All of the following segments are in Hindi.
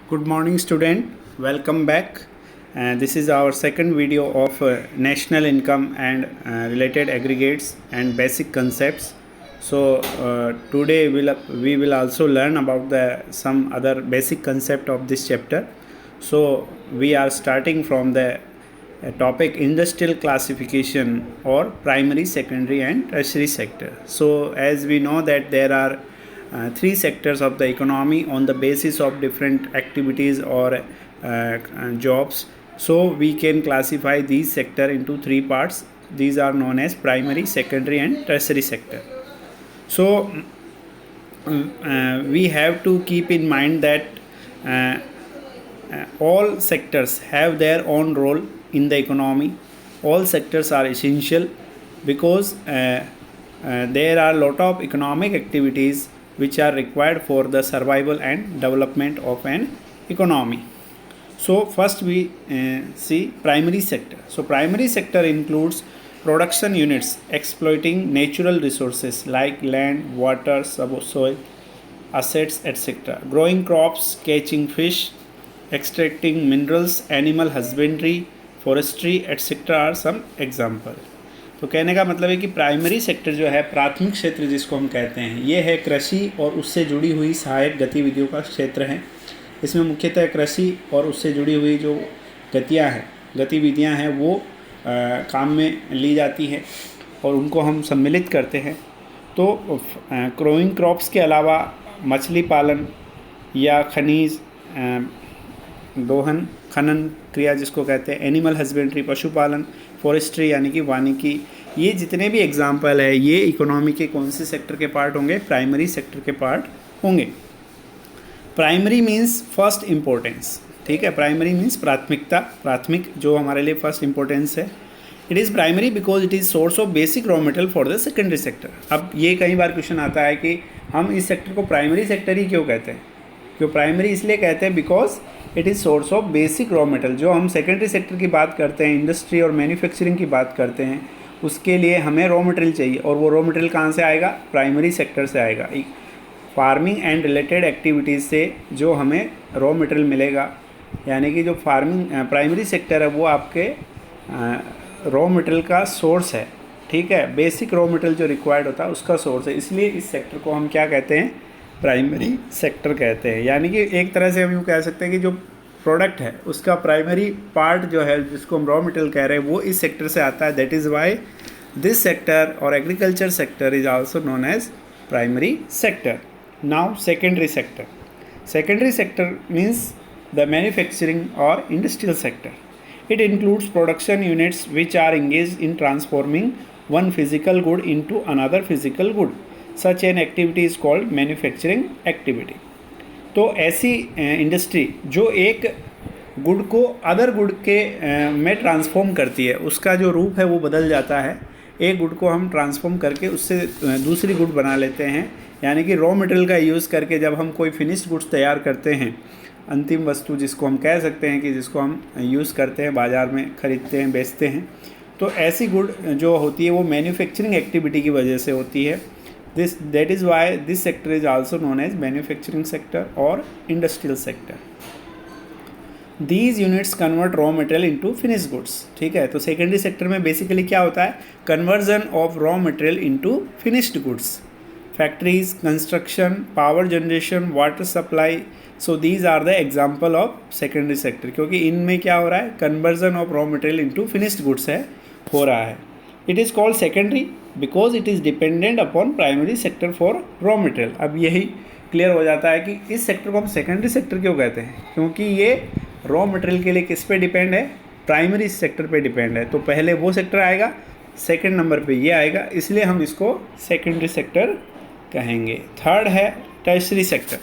Good morning, student. Welcome back. This is our second video of national income and related aggregates and basic concepts. So today we will also learn about the some other basic concept of this chapter. So we are starting from the topic industrial classification or primary, secondary, and tertiary sector. So as we know that there are three sectors of the economy on the basis of different activities or jobs. So we can classify these sector into three parts. These are known as primary, secondary, and tertiary sector. So we have to keep in mind that all sectors have their own role in the economy. All sectors are essential because there are a lot of economic activities which are required for the survival and development of an economy. So first we see primary sector. So primary sector includes production units exploiting natural resources like land, water, subsoil, assets, etc. Growing crops, catching fish, extracting minerals, animal husbandry, forestry, etc. are some example. तो कहने का मतलब है कि प्राइमरी सेक्टर जो है, प्राथमिक क्षेत्र जिसको हम कहते हैं, ये है कृषि और उससे जुड़ी हुई सहायक गतिविधियों का क्षेत्र है. इसमें मुख्यतः कृषि और उससे जुड़ी हुई जो गतिविधियां हैं वो काम में ली जाती है और उनको हम सम्मिलित करते हैं. तो ग्रोइंग क्रॉप्स के अलावा मछली पालन या खनिज दोहन खनन क्रिया जिसको कहते हैं, एनिमल हस्बेंड्री पशुपालन, फॉरेस्ट्री यानी कि वानिकी, ये जितने भी एग्जाम्पल है ये इकोनॉमी के कौन से सेक्टर के पार्ट होंगे? प्राइमरी सेक्टर के पार्ट होंगे. Primary means first importance. ठीक है, प्राइमरी मीन्स प्राथमिकता, प्राथमिक जो हमारे लिए फर्स्ट इम्पोर्टेंस है. It is primary because it is source of basic raw material for the secondary sector. अब ये कई बार क्वेश्चन आता है कि हम इस सेक्टर को प्राइमरी सेक्टर ही क्यों कहते हैं? क्यों प्राइमरी इसलिए कहते हैं because it is source of basic raw material. जो हम सेकेंडरी सेक्टर की बात करते हैं, इंडस्ट्री और मैन्युफैक्चरिंग की बात करते हैं, उसके लिए हमें रॉ मटेरियल चाहिए और वो रॉ मटेरियल कहाँ से आएगा? प्राइमरी सेक्टर से आएगा. फार्मिंग एंड रिलेटेड एक्टिविटीज़ से जो हमें रॉ मटेरियल मिलेगा, यानी कि जो फार्मिंग प्राइमरी सेक्टर है वो आपके रॉ मटेरियल का सोर्स है. ठीक है, बेसिक रॉ मटेरियल जो रिक्वायर्ड होता है उसका सोर्स है. इसलिए इस सेक्टर को हम क्या कहते हैं? प्राइमरी सेक्टर कहते हैं. यानी कि एक तरह से हम यूँ कह सकते हैं कि जो प्रोडक्ट है उसका प्राइमरी पार्ट जो है जिसको हम रॉ मटेरियल कह रहे हैं वो इस सेक्टर से आता है. That is why this sector और agriculture sector is also known as primary sector. Now secondary sector. Secondary sector means the manufacturing और industrial sector. It includes production units which are engaged in transforming one physical good into another physical good. Such an activity is called manufacturing activity. तो ऐसी इंडस्ट्री जो एक गुड को अदर गुड के में ट्रांसफॉर्म करती है, उसका जो रूप है वो बदल जाता है. एक गुड को हम ट्रांसफॉर्म करके उससे दूसरी गुड बना लेते हैं. यानी कि रॉ मटेरियल का यूज़ करके जब हम कोई फिनिश्ड गुड्स तैयार करते हैं, अंतिम वस्तु जिसको हम कह सकते हैं कि जिसको हम यूज़ करते हैं, बाज़ार में ख़रीदते हैं, बेचते हैं, तो ऐसी गुड जो होती है वो मैन्युफैक्चरिंग एक्टिविटी की वजह से होती है. That is why this sector is also known as manufacturing sector or industrial sector. These units convert raw material into finished goods. ठीक है, तो सेकेंडरी सेक्टर में बेसिकली क्या होता है? Conversion of raw material into finished goods. Factories, construction, power generation, water supply, so these are the example of secondary sector. क्योंकि इनमें क्या हो रहा है? Conversion of raw material into finished goods हो रहा है. It is called secondary because it is dependent upon primary sector for raw material. अब यही क्लियर हो जाता है कि इस सेक्टर को हम सेकेंडरी सेक्टर क्यों कहते हैं, क्योंकि ये रॉ मटेरियल के लिए किस पे डिपेंड है? प्राइमरी सेक्टर पे डिपेंड है. तो पहले वो सेक्टर आएगा, सेकेंड नंबर पे ये आएगा, इसलिए हम इसको सेकेंडरी सेक्टर कहेंगे. थर्ड है टर्शरी सेक्टर.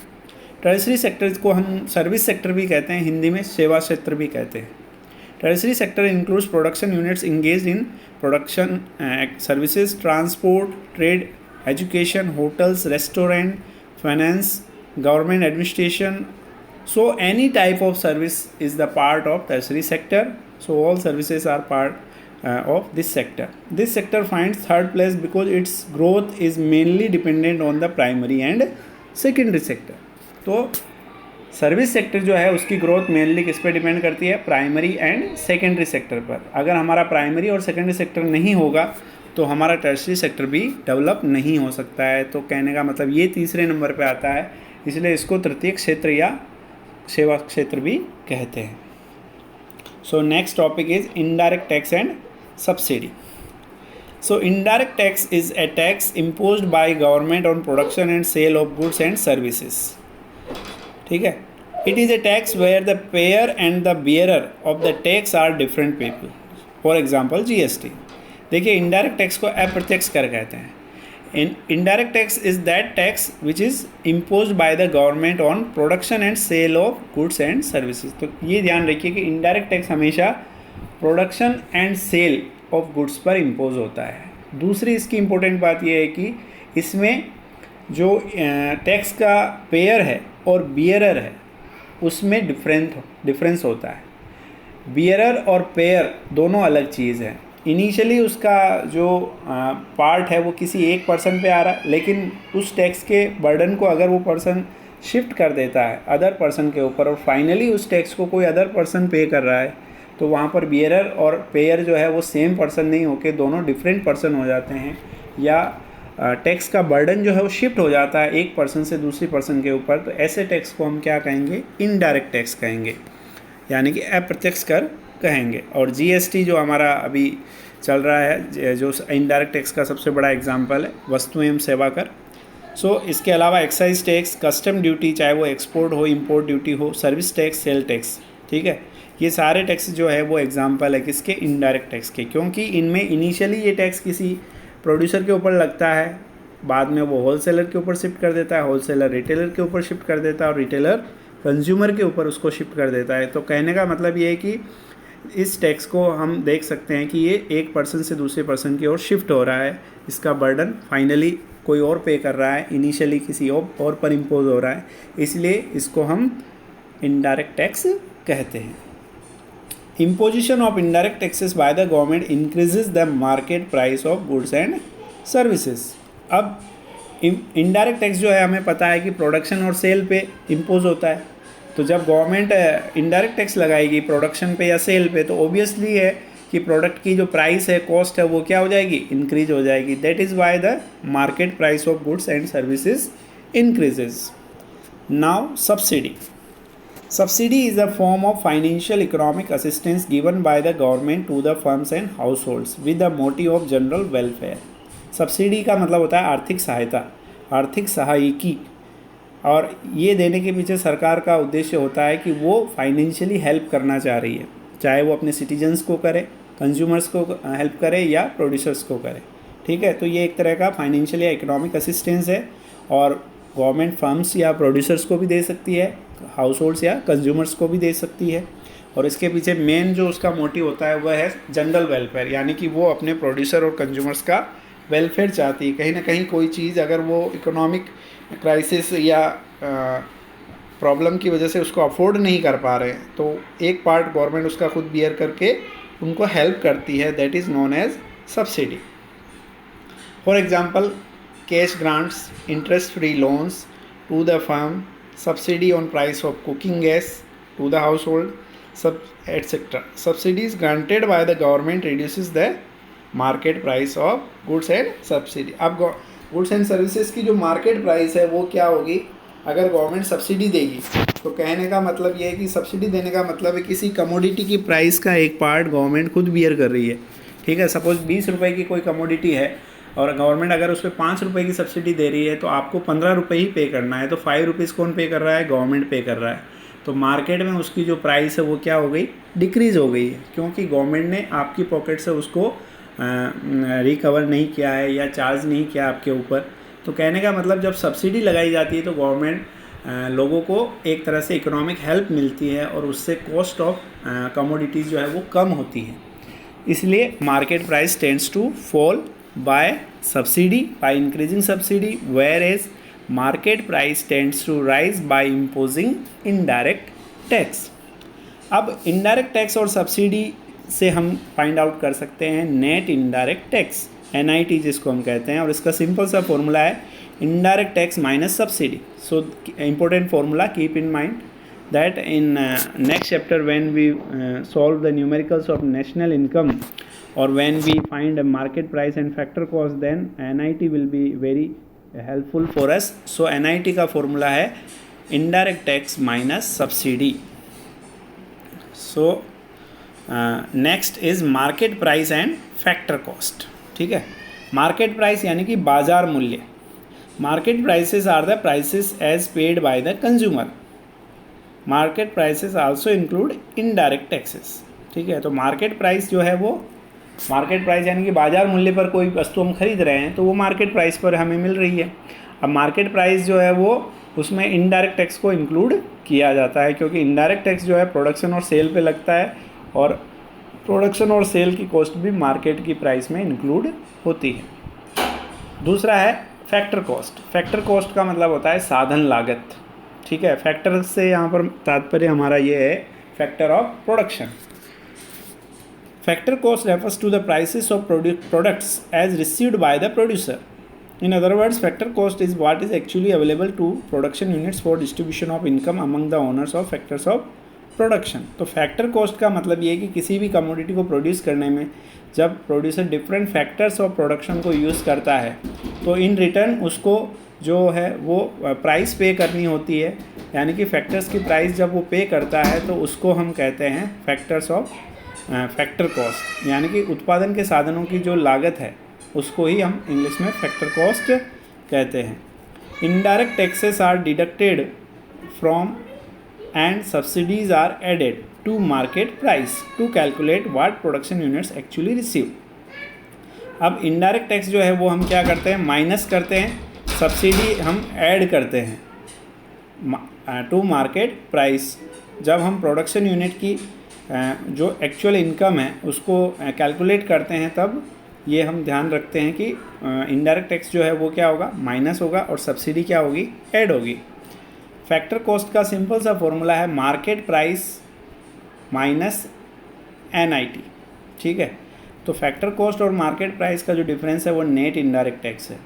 टर्शरी सेक्टर को हम सर्विस सेक्टर भी कहते हैं, हिंदी में सेवा क्षेत्र भी कहते हैं. Tertiary sector includes production units engaged in production services, transport, trade, education, hotels, restaurant, finance, government administration. So any type of service is the part of tertiary sector. So all services are part of this sector. This sector finds third place because its growth is mainly dependent on the primary and secondary sector. तो सर्विस सेक्टर जो है उसकी ग्रोथ मेनली किस पे डिपेंड करती है, प्राइमरी एंड सेकेंडरी सेक्टर पर। अगर हमारा प्राइमरी और सेकेंडरी सेक्टर नहीं होगा तो हमारा टर्शरी सेक्टर भी डेवलप नहीं हो सकता है। तो कहने का मतलब ये तीसरे नंबर पे आता है, इसलिए इसको तृतीय क्षेत्र या सेवा क्षेत्र भी कहते हैं। So next topic is indirect tax and subsidy. So indirect tax is a tax imposed by government on production and sale of goods and services. ठीक है, it is a tax where the payer and the bearer of the tax are different people. For example GST. देखिए इनडायरेक्ट टैक्स को अप्रत्यक्ष कर कहते हैं। Indirect tax is that tax which is impose by the government on production and sale of goods and services. तो ये ध्यान रखिए कि इनडायरेक्ट टैक्स हमेशा production and sale of goods पर इम्पोज होता है। दूसरी इसकी इम्पोर्टेंट बात यह है कि इसमें जो टैक्स का पेयर है और बियरर है उसमें डिफरेंस होता है। बियरर और पेयर दोनों अलग चीज़ है। इनिशियली उसका जो पार्ट है वो किसी एक पर्सन पे आ रहा है, लेकिन उस टैक्स के बर्डन को अगर वो पर्सन शिफ्ट कर देता है अदर पर्सन के ऊपर और फाइनली उस टैक्स को कोई अदर पर्सन पे कर रहा है, तो वहाँ पर बियरर और पेयर जो है वो सेम पर्सन नहीं होके दोनों डिफरेंट पर्सन हो जाते हैं, या टैक्स का बर्डन जो है वो शिफ्ट हो जाता है एक पर्सन से दूसरी पर्सन के ऊपर। तो ऐसे टैक्स को हम क्या कहेंगे, इनडायरेक्ट टैक्स कहेंगे, यानी कि अप्रत्यक्ष कर कहेंगे। और जीएसटी जो हमारा अभी चल रहा है जो इनडायरेक्ट टैक्स का सबसे बड़ा एग्जांपल है, वस्तु एवं सेवा कर। सो इसके अलावा एक्साइज टैक्स, कस्टम ड्यूटी, चाहे वो एक्सपोर्ट हो इम्पोर्ट ड्यूटी हो, सर्विस टैक्स, सेल टैक्स, ठीक है, ये सारे टैक्स जो है वो एग्जांपल है किसके, इनडायरेक्ट टैक्स के। क्योंकि इनमें इनिशियली ये टैक्स किसी प्रोड्यूसर के ऊपर लगता है, बाद में वो होलसेलर के ऊपर शिफ्ट कर देता है, होलसेलर रिटेलर के ऊपर शिफ्ट कर देता है और रिटेलर कंज्यूमर के ऊपर उसको शिफ्ट कर देता है। तो कहने का मतलब ये है कि इस टैक्स को हम देख सकते हैं कि ये एक पर्सन से दूसरे पर्सन की ओर शिफ्ट हो रहा है, इसका बर्डन फाइनली कोई और पे कर रहा है, इनिशियली किसी और पर इम्पोज हो रहा है, इसलिए इसको हम इनडायरेक्ट टैक्स कहते हैं। Imposition of indirect taxes by the government increases the market price of goods and services. अब इनडायरेक्ट टैक्स जो है हमें पता है कि प्रोडक्शन और सेल पे इम्पोज होता है। तो जब गवर्नमेंट इनडायरेक्ट टैक्स लगाएगी प्रोडक्शन पे या सेल पे, तो ओबियसली है कि प्रोडक्ट की जो प्राइस है, कॉस्ट है, वो क्या हो जाएगी, इंक्रीज हो जाएगी। That is why the market price of goods and services increases. Now subsidy. Subsidy is a form of financial economic assistance given by the government to the firms and households with the motive of general welfare. Subsidy का मतलब होता है आर्थिक सहायता, आर्थिक सहायिकी, और ये देने के पीछे सरकार का उद्देश्य होता है कि वो फाइनेंशियली हेल्प करना चाह रही है, चाहे वो अपने सिटीजन्स को करे, कंज्यूमर्स को हेल्प करे या प्रोड्यूसर्स को करे, ठीक है। तो ये एक तरह का फाइनेंशियल या इकोनॉमिक असिस्टेंस है, और गवर्नमेंट फर्म्स या प्रोड्यूसर्स को भी दे सकती है, हाउस होल्ड्स या कंज्यूमर्स को भी दे सकती है। और इसके पीछे मेन जो उसका मोटिव होता है वह है जनरल वेलफेयर, यानी कि वो अपने प्रोड्यूसर और कंज्यूमर्स का वेलफेयर चाहती है। कहीं ना कहीं कोई चीज़ अगर वो इकोनॉमिक क्राइसिस या प्रॉब्लम की वजह से उसको अफोर्ड नहीं कर पा रहे हैं, तो एक पार्ट गवर्नमेंट उसका खुद बियर करके उनको हेल्प करती है, that is known as subsidy. For example cash grants, interest free loans to the firm, subsidy on price of cooking gas to the household, etc. Subsidies granted by the government reduces the market price of goods and subsidy. अब goods and services की जो market price है वो क्या होगी, अगर गवर्नमेंट सब्सिडी देगी तो कहने का मतलब ये है कि सब्सिडी देने का मतलब है किसी कमोडिटी की प्राइस का एक पार्ट गवर्नमेंट खुद बियर कर रही है, ठीक है। सपोज 20 रुपये की कोई कमोडिटी है और गवर्नमेंट अगर उस पर 5 रुपये की सब्सिडी दे रही है तो आपको 15 रुपये ही पे करना है, तो 5 रुपीज़ कौन पे कर रहा है, गवर्नमेंट पे कर रहा है। तो मार्केट में उसकी जो प्राइस है वो क्या हो गई, डिक्रीज़ हो गई है, क्योंकि गवर्नमेंट ने आपकी पॉकेट से उसको रिकवर नहीं किया है या चार्ज नहीं किया आपके ऊपर। तो कहने का मतलब जब सब्सिडी लगाई जाती है तो गवर्नमेंट लोगों को एक तरह से इकोनॉमिक हेल्प मिलती है और उससे कॉस्ट ऑफ कमोडिटीज़ जो है वो कम होती है, इसलिए market price tends to fall by subsidy, by increasing subsidy, whereas market price tends to rise by imposing indirect tax. अब indirect tax और subsidy से हम फाइंड आउट कर सकते हैं नेट इनडायरेक्ट टैक्स, NIT जिसको हम कहते हैं, और इसका सिंपल सा फॉर्मूला है indirect tax minus subsidy. So important formula, keep in mind, that in next chapter when we solve the numericals of national income or when we find a market price and factor cost, then NIT will be very helpful for us. So NIT का formula है indirect tax minus subsidy. So next is market price and factor cost. ठीक है, मार्केट प्राइस यानी कि बाजार मूल्य. Market prices are the prices as paid by the consumer. Market prices also include indirect taxes. ठीक है, तो मार्केट प्राइस जो है वो मार्केट प्राइस यानी कि बाजार मूल्य पर कोई वस्तु हम खरीद रहे हैं तो वो मार्केट प्राइस पर हमें मिल रही है. अब मार्केट प्राइस जो है वो उसमें इनडायरेक्ट टैक्स को इंक्लूड किया जाता है, क्योंकि इनडायरेक्ट टैक्स जो है प्रोडक्शन और सेल पे लगता है और प्रोडक्शन और सेल की कॉस्ट भी मार्केट की प्राइस में इंक्लूड होती है. दूसरा है फैक्टर कॉस्ट. फैक्टर कॉस्ट का मतलब होता है साधन लागत. ठीक है, फैक्टर से यहाँ पर तात्पर्य हमारा ये है factor of production. Factor cost refers to the prices of products as received by the producer. In other words, factor cost is what is actually available to production units for distribution of income among the owners of factors of production. तो फैक्टर कॉस्ट का मतलब ये है कि किसी भी कमोडिटी को प्रोड्यूस करने में जब producer different factors of production को यूज़ करता है तो इन रिटर्न उसको जो है वो प्राइस पे करनी होती है. यानी कि फैक्टर्स की प्राइस जब वो पे करता है तो उसको हम कहते हैं फैक्टर्स ऑफ फैक्टर कॉस्ट. यानी कि उत्पादन के साधनों की जो लागत है उसको ही हम इंग्लिश में फैक्टर कॉस्ट कहते हैं. Indirect taxes are deducted from and subsidies are added to market price to calculate what production units actually receive. अब इनडायरेक्ट टैक्स जो है वो हम क्या करते हैं, माइनस करते हैं, सब्सिडी हम ऐड करते हैं टू मार्केट प्राइस. जब हम प्रोडक्शन यूनिट की जो एक्चुअल इनकम है उसको कैलकुलेट करते हैं तब ये हम ध्यान रखते हैं कि इनडायरेक्ट टैक्स जो है वो क्या होगा, माइनस होगा और सब्सिडी क्या होगी, ऐड होगी. फैक्टर कॉस्ट का सिंपल सा फॉर्मूला है मार्केट प्राइस माइनस NIT. ठीक है, तो फैक्टर कॉस्ट और मार्केट प्राइस का जो डिफरेंस है वो नेट इनडायरेक्ट टैक्स है.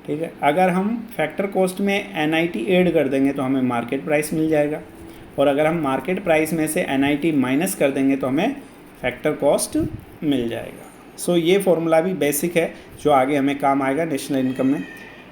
ठीक है, अगर हम फैक्टर कॉस्ट में NIT ऐड कर देंगे तो हमें मार्केट प्राइस मिल जाएगा और अगर हम मार्केट प्राइस में से NIT माइनस कर देंगे तो हमें फैक्टर कॉस्ट मिल जाएगा. सो ये फॉर्मूला भी बेसिक है जो आगे हमें काम आएगा नेशनल इनकम में.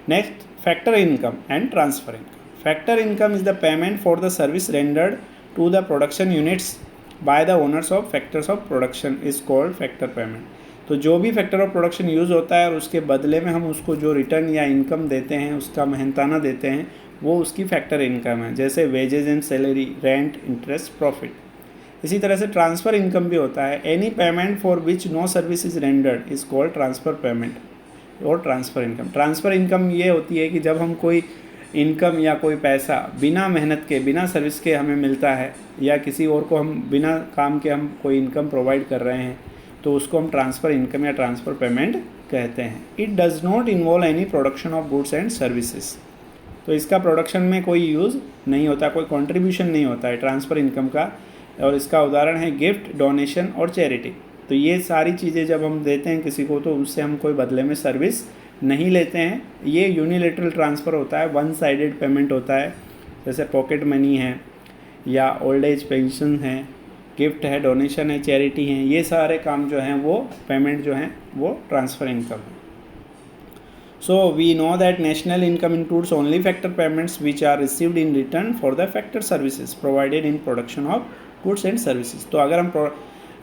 Next, factor income and transfer income. Factor income is the payment for the service rendered to the production units by the owners of factors of production is called factor payment. तो जो भी फैक्टर ऑफ प्रोडक्शन यूज़ होता है और उसके बदले में हम उसको जो रिटर्न या इनकम देते हैं, उसका मेहनताना देते हैं, वो उसकी फैक्टर इनकम है. जैसे wages and salary, rent, interest, profit. इसी तरह से ट्रांसफ़र इनकम भी होता है. Any payment for which no service is rendered is called transfer payment और ट्रांसफ़र इनकम. ट्रांसफ़र इनकम ये होती है कि जब हम कोई इनकम या कोई पैसा बिना मेहनत के, बिना सर्विस के हमें मिलता है या किसी और को हम बिना काम के हम कोई इनकम प्रोवाइड कर रहे हैं तो उसको हम ट्रांसफ़र इनकम या ट्रांसफ़र पेमेंट कहते हैं. It does not involve any production of goods and services. तो इसका प्रोडक्शन में कोई यूज़ नहीं होता, कोई कॉन्ट्रीब्यूशन नहीं होता है ट्रांसफ़र इनकम का. और इसका उदाहरण है गिफ्ट, डोनेशन और चैरिटी. तो ये सारी चीज़ें जब हम देते हैं किसी को तो उससे हम कोई बदले में सर्विस नहीं लेते हैं. ये यूनिलेटरल ट्रांसफ़र होता है, वन साइडेड पेमेंट होता है. जैसे पॉकेट मनी है या ओल्ड एज पेंशन है, गिफ्ट है, डोनेशन है, चैरिटी है, ये सारे काम जो हैं वो पेमेंट जो हैं वो ट्रांसफ़र इनकम है. So we know that national income includes only factor payments which are received in return for the factor services provided in production of goods and services. तो अगर हम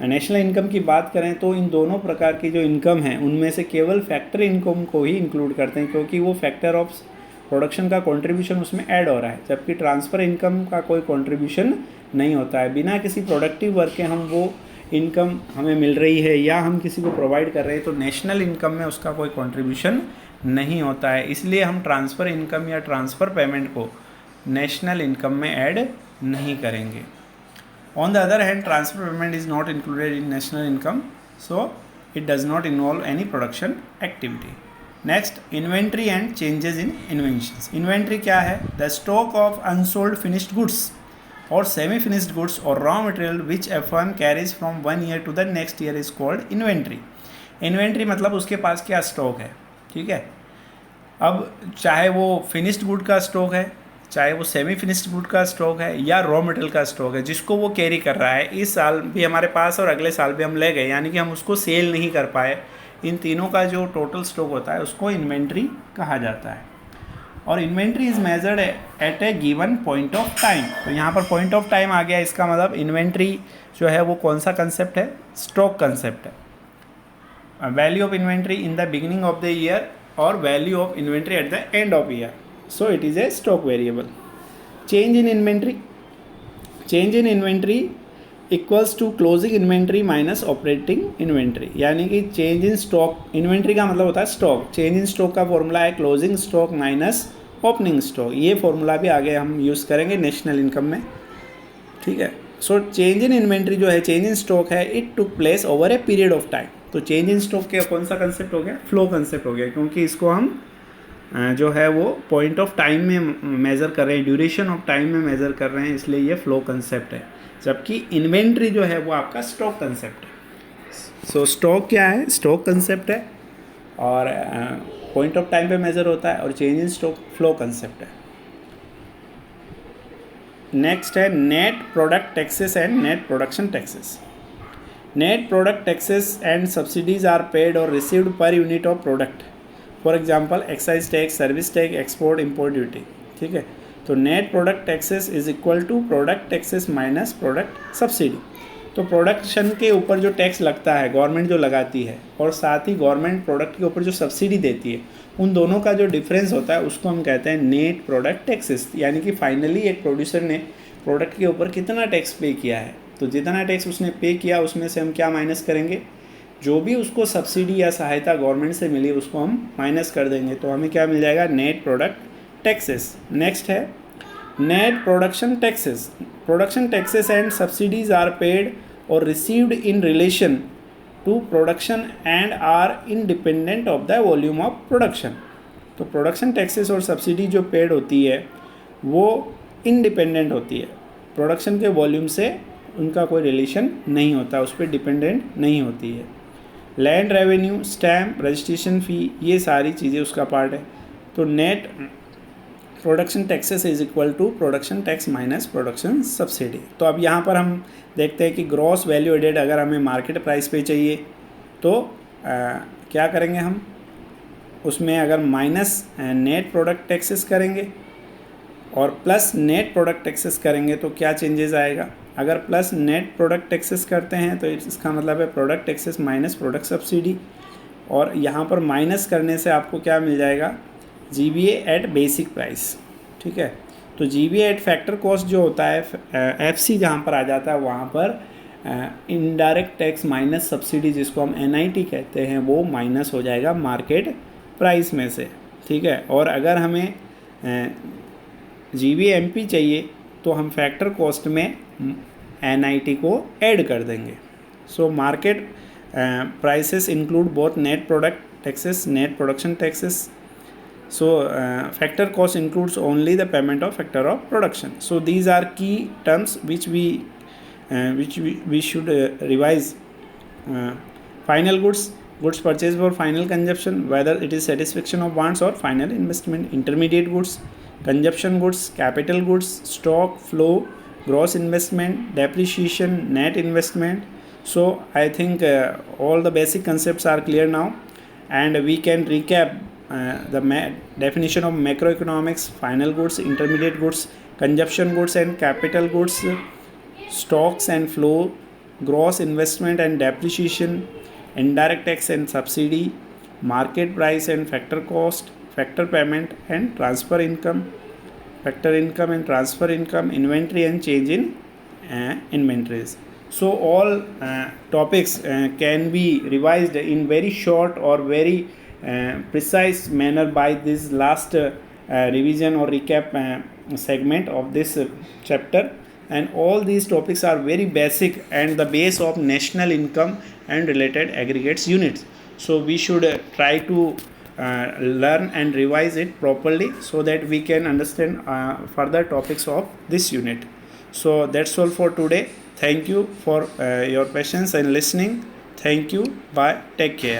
नेशनल इनकम की बात करें तो इन दोनों प्रकार की जो इनकम है उनमें से केवल फैक्टर इनकम को ही इंक्लूड करते हैं क्योंकि वो फैक्टर ऑफ प्रोडक्शन का कंट्रीब्यूशन उसमें ऐड हो रहा है, जबकि ट्रांसफ़र इनकम का कोई कंट्रीब्यूशन नहीं होता है. बिना किसी प्रोडक्टिव वर्क के हम वो इनकम हमें मिल रही है या हम किसी को प्रोवाइड कर रहे हैं तो नेशनल इनकम में उसका कोई कंट्रीब्यूशन नहीं होता है. इसलिए हम ट्रांसफ़र इनकम या ट्रांसफ़र पेमेंट को नेशनल इनकम में ऐड नहीं करेंगे. On the other hand, transfer payment is not included in national income, so it does not involve any production activity. Next, inventory and changes in inventions. Inventory क्या है? The stock of unsold finished goods और सेमी फिनिश्ड गुड्स और raw material which a firm carries from one year to the next year is called inventory. Inventory मतलब उसके पास क्या स्टॉक है. ठीक है, अब चाहे वो फिनिश्ड गुड का स्टॉक है चाहे वो सेमी फिनिश्ड गुड का स्टॉक है या रॉ मटेरियल का स्टॉक है, जिसको वो कैरी कर रहा है, इस साल भी हमारे पास और अगले साल भी हम ले गए, यानी कि हम उसको सेल नहीं कर पाए, इन तीनों का जो टोटल स्टॉक होता है उसको इन्वेंट्री कहा जाता है। और inventory is measured eight A given point of time. तो यहाँ पर पॉइंट ऑफ टाइम आ गया, इसका मतलब इन्वेंट्री जो है वो कौन सा कंसेप्ट है, स्टॉक कंसेप्ट है। Value of inventory in the beginning of the year और value of inventory at the end of year, so it is a stock variable. Change in inventory equals to closing inventory minus operating inventory, यानी कि चेंज इन स्टॉक, इन्वेंट्री का मतलब होता है स्टॉक, चेंज इन स्टॉक का फॉर्मूला है closing stock minus opening stock. ये फॉर्मूला भी आगे हम यूज़ करेंगे नेशनल इनकम में, ठीक है। सो चेंज इन इन्वेंट्री जो है, चेंज इन स्टॉक है, it took place over a period of time. तो चेंज इन स्टॉक के कौन सा कंसेप्ट हो गया, फ्लो कंसेप्ट हो गया, क्योंकि इसको हम जो है वो पॉइंट ऑफ टाइम में मेज़र कर रहे हैं, ड्यूरेशन ऑफ टाइम में मेज़र कर रहे हैं, इसलिए ये फ्लो कंसेप्ट है। जबकि इन्वेंट्री जो है वो आपका स्टॉक कंसेप्ट है। सो स्टॉक क्या है, स्टॉक कंसेप्ट है और पॉइंट ऑफ टाइम पे मेज़र होता है, और change in stock flow concept है। नेक्स्ट है net product taxes and net production taxes. Net product taxes and subsidies are paid और received per unit of product, for example excise tax, service tax, export import duty, ठीक है। तो net product taxes is equal to product taxes minus product subsidy. तो प्रोडक्शन के ऊपर जो टैक्स लगता है गवर्नमेंट जो लगाती है, और साथ ही गवर्नमेंट प्रोडक्ट के ऊपर जो सब्सिडी देती है, उन दोनों का जो डिफरेंस होता है उसको हम कहते हैं नेट प्रोडक्ट टैक्सेस। यानी कि फाइनली एक प्रोड्यूसर ने प्रोडक्ट के ऊपर कितना टैक्स पे किया है, तो जितना टैक्स उसने पे किया उसमें से हम क्या माइनस करेंगे, जो भी उसको सब्सिडी या सहायता गवर्नमेंट से मिली उसको हम माइनस कर देंगे, तो हमें क्या मिल जाएगा, नेट प्रोडक्ट टैक्सेस। नेक्स्ट है net production taxes. Production taxes and subsidies are paid और received in relation to production and are independent of the volume of production. तो प्रोडक्शन टैक्सेस और सब्सिडी जो पेड होती है वो इंडिपेंडेंट होती है, प्रोडक्शन के वॉल्यूम से उनका कोई रिलेशन नहीं होता, उस पर डिपेंडेंट नहीं होती है। Land revenue, stamp, registration fee, ये सारी चीज़ें उसका पार्ट है। तो net production taxes is equal to production tax minus production subsidy. तो अब यहाँ पर हम देखते हैं कि ग्रॉस वैल्यू एडेड अगर हमें मार्केट प्राइस पे चाहिए तो क्या करेंगे हम, उसमें अगर माइनस नेट प्रोडक्ट टैक्सेस करेंगे और प्लस नेट प्रोडक्ट टैक्सेस करेंगे तो क्या चेंजेस आएगा। अगर प्लस नेट प्रोडक्ट टैक्सेस करते हैं तो इसका मतलब है product taxes minus product subsidy, और यहाँ पर माइनस करने से आपको क्या मिल जाएगा, जीबीए एट बेसिक प्राइस, ठीक है। तो जीबीए एट फैक्टर कॉस्ट जो होता है, एफसी जहाँ पर आ जाता है वहाँ पर इनडायरेक्ट टैक्स माइनस सब्सिडी, जिसको हम एनआईटी कहते हैं, वो माइनस हो जाएगा मार्केट प्राइस में से, ठीक है। और अगर हमें जीबीएमपी चाहिए तो हम फैक्टर कॉस्ट में एनआईटी को ऐड कर देंगे। So market prices include both net product taxes, net production taxes. So factor cost includes only the payment of factor of production. So these are key terms which we should revise. Final goods purchased for final consumption, whether it is satisfaction of wants or final investment. Intermediate goods, consumption goods, capital goods, stock, flow, gross investment, depreciation, net investment. So I think all the basic concepts are clear now, and we can recap the definition of macroeconomics, final goods, intermediate goods, consumption goods and capital goods, stocks and flow, gross investment and depreciation, indirect tax and subsidy, market price and factor cost, factor payment and transfer income, factor income and transfer income, inventory and change in inventories. So all topics can be revised in very short or very precise manner by this last revision or recap segment of this chapter, and all these topics are very basic and the base of national income and related aggregates units. So we should try to learn and revise it properly so that we can understand further topics of this unit. So that's all for today. Thank you for your patience and listening. Thank you. Bye. Take care.